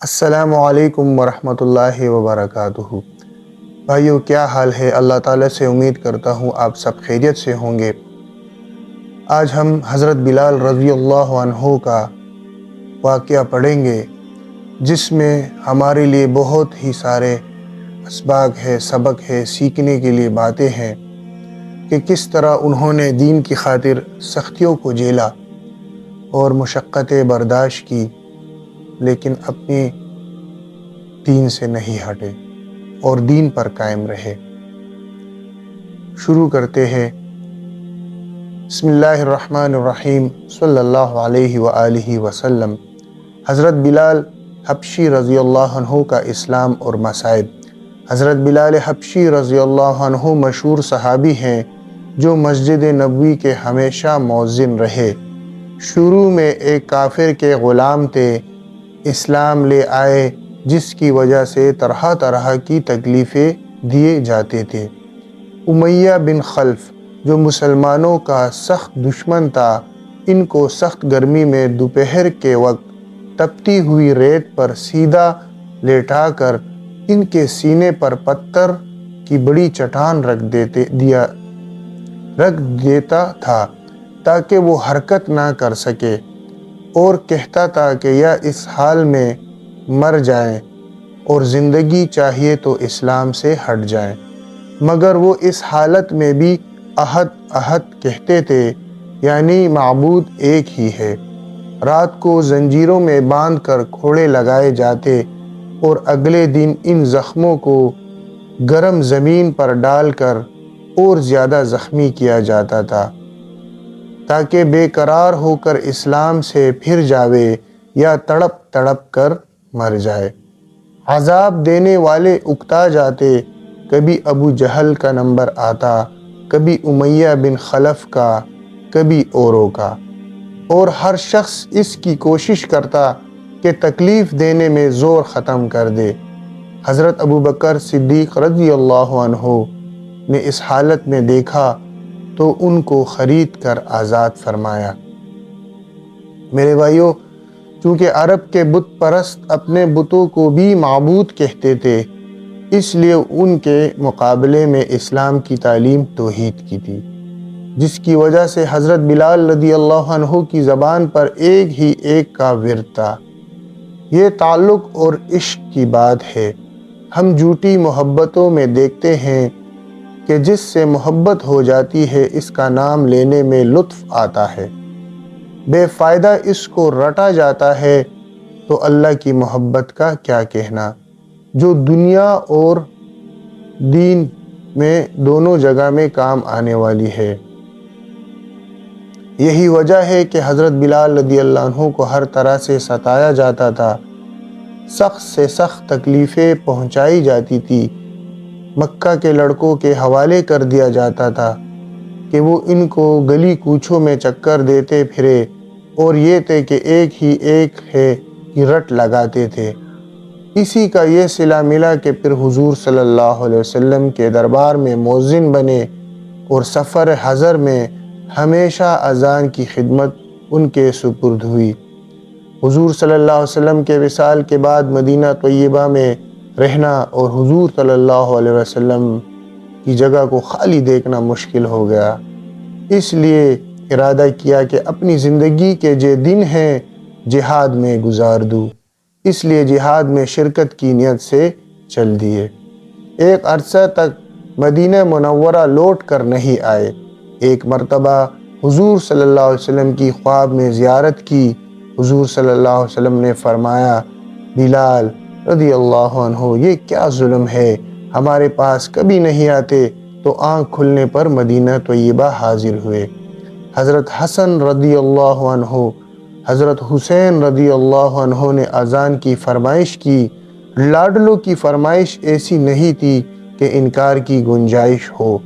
السلام علیکم ورحمۃ اللہ وبرکاتہ۔ بھائیو، کیا حال ہے؟ اللہ تعالیٰ سے امید کرتا ہوں آپ سب خیریت سے ہوں گے۔ آج ہم حضرت بلال رضی اللہ عنہ کا واقعہ پڑھیں گے، جس میں ہمارے لیے بہت ہی سارے اسباق ہے، سبق ہے، سیکھنے کے لیے باتیں ہیں کہ کس طرح انہوں نے دین کی خاطر سختیوں کو جھیلا اور مشقتیں برداشت کی، لیکن اپنی دین سے نہیں ہٹے اور دین پر قائم رہے۔ شروع کرتے ہیں۔ بسم اللہ الرحمن الرحیم، صلی اللہ علیہ وآلہ وسلم۔ حضرت بلال حبشی رضی اللہ عنہ کا اسلام اور مصائب۔ حضرت بلال حبشی رضی اللہ عنہ مشہور صحابی ہیں جو مسجد نبوی کے ہمیشہ مؤذن رہے۔ شروع میں ایک کافر کے غلام تھے، اسلام لے آئے، جس کی وجہ سے طرح طرح کی تکلیفیں دیے جاتے تھے۔ امیہ بن خلف جو مسلمانوں کا سخت دشمن تھا، ان کو سخت گرمی میں دوپہر کے وقت تپتی ہوئی ریت پر سیدھا لیٹا کر ان کے سینے پر پتھر کی بڑی چٹان رکھ دیتا تھا تاکہ وہ حرکت نہ کر سکے، اور کہتا تھا کہ یا اس حال میں مر جائیں اور زندگی چاہیے تو اسلام سے ہٹ جائیں، مگر وہ اس حالت میں بھی احد احد کہتے تھے، یعنی معبود ایک ہی ہے۔ رات کو زنجیروں میں باندھ کر کوڑے لگائے جاتے اور اگلے دن ان زخموں کو گرم زمین پر ڈال کر اور زیادہ زخمی کیا جاتا تھا تاکہ بے قرار ہو کر اسلام سے پھر جاوے یا تڑپ تڑپ کر مر جائے۔ عذاب دینے والے اکتا جاتے، کبھی ابو جہل کا نمبر آتا، کبھی امیہ بن خلف کا، کبھی اوروں کا، اور ہر شخص اس کی کوشش کرتا کہ تکلیف دینے میں زور ختم کر دے۔ حضرت ابو بکر صدیق رضی اللہ عنہ نے اس حالت میں دیکھا تو ان کو خرید کر آزاد فرمایا۔ میرے بھائیو، چونکہ عرب کے بت پرست اپنے بتوں کو بھی معبود کہتے تھے، اس لیے ان کے مقابلے میں اسلام کی تعلیم توحید کی تھی، جس کی وجہ سے حضرت بلال رضی اللہ عنہ کی زبان پر ایک کا ورد تھا۔ یہ تعلق اور عشق کی بات ہے۔ ہم جھوٹی محبتوں میں دیکھتے ہیں کہ جس سے محبت ہو جاتی ہے، اس کا نام لینے میں لطف آتا ہے، بے فائدہ اس کو رٹا جاتا ہے، تو اللہ کی محبت کا کیا کہنا، جو دنیا اور دین میں دونوں جگہ میں کام آنے والی ہے۔ یہی وجہ ہے کہ حضرت بلال رضی اللہ عنہ کو ہر طرح سے ستایا جاتا تھا، سخت سے سخت تکلیفیں پہنچائی جاتی تھی، مکہ کے لڑکوں کے حوالے کر دیا جاتا تھا کہ وہ ان کو گلی کوچوں میں چکر دیتے پھرے، اور یہ تھے کہ ایک ہی ایک ہے کی رٹ لگاتے تھے۔ اسی کا یہ صلہ ملا کہ پھر حضور صلی اللہ علیہ وسلم کے دربار میں مؤذن بنے، اور سفر حضر میں ہمیشہ اذان کی خدمت ان کے سپرد ہوئی۔ حضور صلی اللہ علیہ وسلم کے وصال کے بعد مدینہ طیبہ میں رہنا اور حضور صلی اللہ علیہ وسلم کی جگہ کو خالی دیکھنا مشکل ہو گیا، اس لیے ارادہ کیا کہ اپنی زندگی کے جو دن ہیں جہاد میں گزار دوں، اس لیے جہاد میں شرکت کی نیت سے چل دیے۔ ایک عرصہ تک مدینہ منورہ لوٹ کر نہیں آئے۔ ایک مرتبہ حضور صلی اللہ علیہ وسلم کی خواب میں زیارت کی۔ حضور صلی اللہ علیہ وسلم نے فرمایا، بلال رضی اللہ عنہ، یہ کیا ظلم ہے، ہمارے پاس کبھی نہیں آتے، تو آنکھ کھلنے پر مدینہ طیبہ حاضر ہوئے۔ حضرت حسن رضی اللہ عنہ، حضرت حسین رضی اللہ عنہ نے اذان کی فرمائش کی۔ لاڈلوں کی فرمائش ایسی نہیں تھی کہ انکار کی گنجائش ہو۔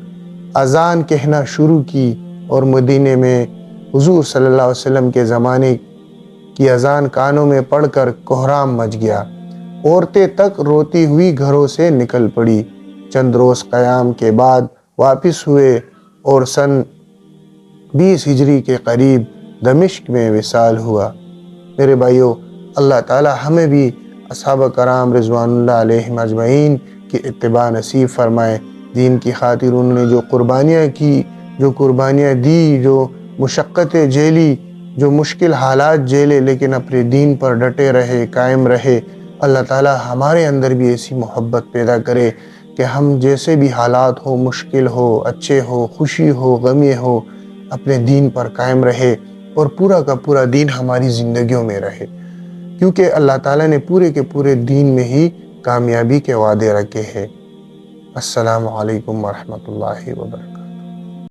اذان کہنا شروع کی، اور مدینے میں حضور صلی اللہ علیہ وسلم کے زمانے کی اذان کانوں میں پڑھ کر کوہرام مچ گیا۔ عورتیں تک روتی ہوئی گھروں سے نکل پڑی۔ چند روز قیام کے بعد واپس ہوئے اور سن 20 ہجری کے قریب دمشق میں وصال ہوا۔ میرے بھائیو، اللہ تعالی ہمیں بھی اصحاب کرام رضوان اللہ علیہم اجمعین کی اتباع نصیب فرمائے۔ دین کی خاطر انہوں نے جو قربانیاں کی، جو قربانیاں دی، جو مشقتیں جھیلی، جو مشکل حالات جھیلے، لیکن اپنے دین پر ڈٹے رہے، قائم رہے۔ اللہ تعالی ہمارے اندر بھی ایسی محبت پیدا کرے کہ ہم جیسے بھی حالات ہو، مشکل ہو، اچھے ہو، خوشی ہو، غمی ہو، اپنے دین پر قائم رہے اور پورا کا پورا دین ہماری زندگیوں میں رہے، کیونکہ اللہ تعالیٰ نے پورے کے پورے دین میں ہی کامیابی کے وعدے رکھے ہیں۔ السلام علیکم ورحمۃ اللہ وبرکاتہ۔